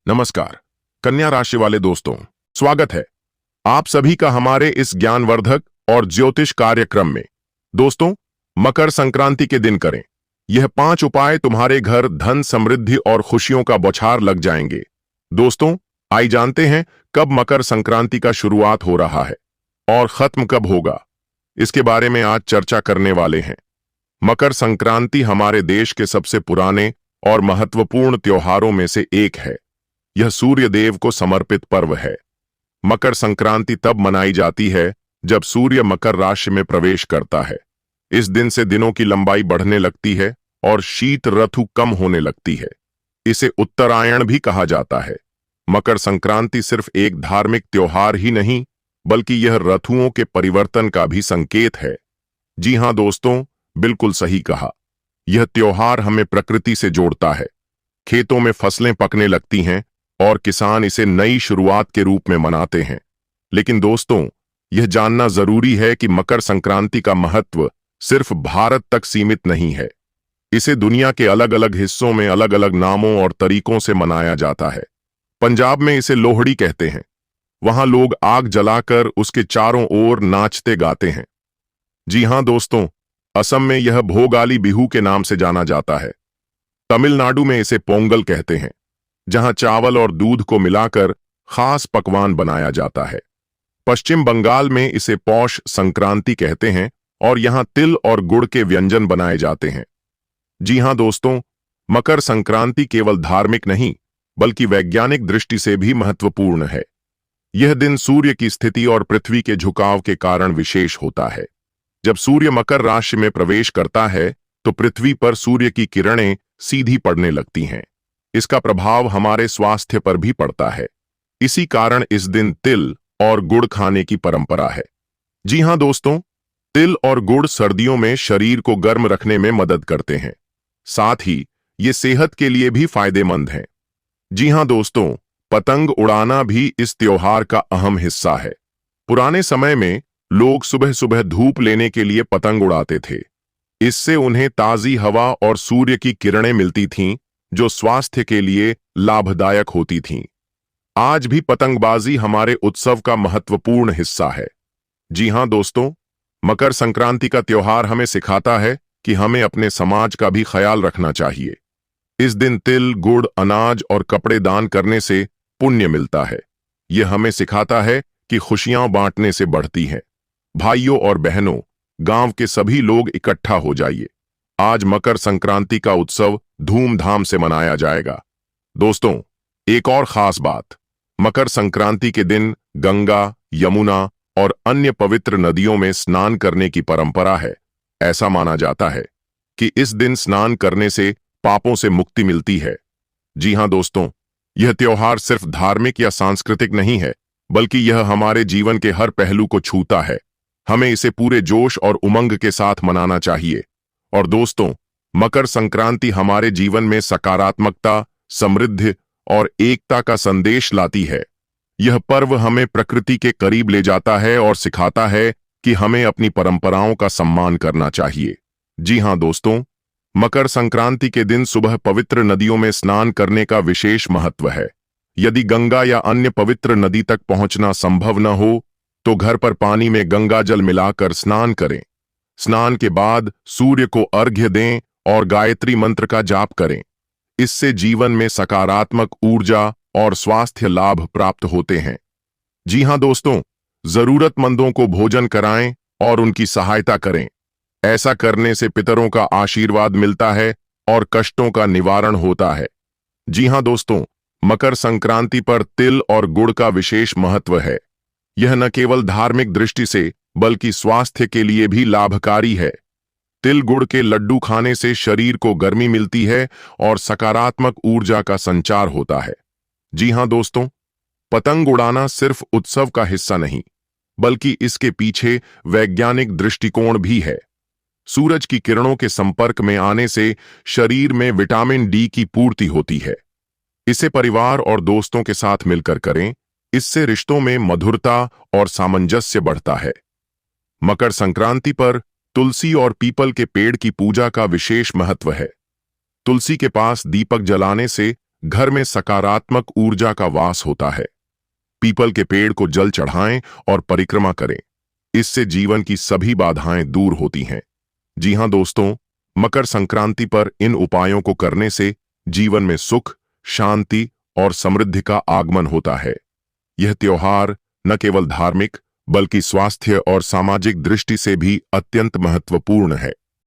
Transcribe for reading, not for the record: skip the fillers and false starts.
नमस्कार कन्या राशि वाले दोस्तों, स्वागत है आप सभी का हमारे इस ज्ञानवर्धक और ज्योतिष कार्यक्रम में। दोस्तों, मकर संक्रांति के दिन करें यह 5 उपाय, तुम्हारे घर धन, समृद्धि और खुशियों का बौछार लग जाएंगे। दोस्तों, आइए जानते हैं कब मकर संक्रांति का शुरुआत हो रहा है और खत्म कब होगा। इसके बारे में आज चर्चा करने वाले हैं। मकर संक्रांति हमारे देश के सबसे पुराने और महत्वपूर्ण त्योहारों में से एक है। यह सूर्य देव को समर्पित पर्व है। मकर संक्रांति तब मनाई जाती है जब सूर्य मकर राशि में प्रवेश करता है। इस दिन से दिनों की लंबाई बढ़ने लगती है और शीत ऋतु कम होने लगती है। इसे उत्तरायण भी कहा जाता है। मकर संक्रांति सिर्फ एक धार्मिक त्योहार ही नहीं, बल्कि यह ऋतुओं के परिवर्तन का भी संकेत है। जी हां दोस्तों, बिल्कुल सही कहा। यह त्योहार हमें प्रकृति से जोड़ता है। खेतों में फसलें पकने लगती हैं और किसान इसे नई शुरुआत के रूप में मनाते हैं। लेकिन दोस्तों, यह जानना जरूरी है कि मकर संक्रांति का महत्व सिर्फ भारत तक सीमित नहीं है। इसे दुनिया के अलग अलग हिस्सों में अलग अलग नामों और तरीकों से मनाया जाता है। पंजाब में इसे लोहड़ी कहते हैं। वहां लोग आग जलाकर उसके चारों ओर नाचते गाते हैं। जी हां दोस्तों, असम में यह भोगाली बिहू के नाम से जाना जाता है। तमिलनाडु में इसे पोंगल कहते हैं, जहां चावल और दूध को मिलाकर खास पकवान बनाया जाता है। पश्चिम बंगाल में इसे पौष संक्रांति कहते हैं और यहां तिल और गुड़ के व्यंजन बनाए जाते हैं। जी हां दोस्तों, मकर संक्रांति केवल धार्मिक नहीं, बल्कि वैज्ञानिक दृष्टि से भी महत्वपूर्ण है। यह दिन सूर्य की स्थिति और पृथ्वी के झुकाव के कारण विशेष होता है। जब सूर्य मकर राशि में प्रवेश करता है तो पृथ्वी पर सूर्य की किरणें सीधी पड़ने लगती हैं। इसका प्रभाव हमारे स्वास्थ्य पर भी पड़ता है। इसी कारण इस दिन तिल और गुड़ खाने की परंपरा है। जी हां दोस्तों, तिल और गुड़ सर्दियों में शरीर को गर्म रखने में मदद करते हैं। साथ ही ये सेहत के लिए भी फायदेमंद हैं। जी हां दोस्तों, पतंग उड़ाना भी इस त्योहार का अहम हिस्सा है। पुराने समय में लोग सुबह सुबह धूप लेने के लिए पतंग उड़ाते थे। इससे उन्हें ताजी हवा और सूर्य की किरणें मिलती थीं, जो स्वास्थ्य के लिए लाभदायक होती थीं। आज भी पतंगबाजी हमारे उत्सव का महत्वपूर्ण हिस्सा है। जी हां दोस्तों, मकर संक्रांति का त्योहार हमें सिखाता है कि हमें अपने समाज का भी ख्याल रखना चाहिए। इस दिन तिल, गुड़, अनाज और कपड़े दान करने से पुण्य मिलता है। यह हमें सिखाता है कि खुशियां बांटने से बढ़ती हैं। भाइयों और बहनों, गांव के सभी लोग इकट्ठा हो जाइए। आज मकर संक्रांति का उत्सव धूमधाम से मनाया जाएगा। दोस्तों, एक और खास बात, मकर संक्रांति के दिन गंगा, यमुना और अन्य पवित्र नदियों में स्नान करने की परंपरा है। ऐसा माना जाता है कि इस दिन स्नान करने से पापों से मुक्ति मिलती है। जी हां दोस्तों, यह त्योहार सिर्फ धार्मिक या सांस्कृतिक नहीं है, बल्कि यह हमारे जीवन के हर पहलू को छूता है। हमें इसे पूरे जोश और उमंग के साथ मनाना चाहिए। और दोस्तों, मकर संक्रांति हमारे जीवन में सकारात्मकता, समृद्धि और एकता का संदेश लाती है। यह पर्व हमें प्रकृति के करीब ले जाता है और सिखाता है कि हमें अपनी परंपराओं का सम्मान करना चाहिए। जी हां दोस्तों, मकर संक्रांति के दिन सुबह पवित्र नदियों में स्नान करने का विशेष महत्व है। यदि गंगा या अन्य पवित्र नदी तक पहुंचना संभव न हो तो घर पर पानी में गंगा जल मिलाकर स्नान करें। स्नान के बाद सूर्य को अर्घ्य दें और गायत्री मंत्र का जाप करें। इससे जीवन में सकारात्मक ऊर्जा और स्वास्थ्य लाभ प्राप्त होते हैं। जी हां दोस्तों, जरूरतमंदों को भोजन कराएं और उनकी सहायता करें। ऐसा करने से पितरों का आशीर्वाद मिलता है और कष्टों का निवारण होता है। जी हां दोस्तों, मकर संक्रांति पर तिल और गुड़ का विशेष महत्व है। यह न केवल धार्मिक दृष्टि से बल्कि स्वास्थ्य के लिए भी लाभकारी है। तिल गुड़ के लड्डू खाने से शरीर को गर्मी मिलती है और सकारात्मक ऊर्जा का संचार होता है। जी हां दोस्तों, पतंग उड़ाना सिर्फ उत्सव का हिस्सा नहीं, बल्कि इसके पीछे वैज्ञानिक दृष्टिकोण भी है। सूरज की किरणों के संपर्क में आने से शरीर में विटामिन डी की पूर्ति होती है। इसे परिवार और दोस्तों के साथ मिलकर करें। इससे रिश्तों में मधुरता और सामंजस्य बढ़ता है। मकर संक्रांति पर तुलसी और पीपल के पेड़ की पूजा का विशेष महत्व है। तुलसी के पास दीपक जलाने से घर में सकारात्मक ऊर्जा का वास होता है। पीपल के पेड़ को जल चढ़ाएं और परिक्रमा करें। इससे जीवन की सभी बाधाएं दूर होती हैं। जी हां दोस्तों, मकर संक्रांति पर इन उपायों को करने से जीवन में सुख, शांति और समृद्धि का आगमन होता है। यह त्योहार न केवल धार्मिक बल्कि स्वास्थ्य और सामाजिक दृष्टि से भी अत्यंत महत्वपूर्ण है।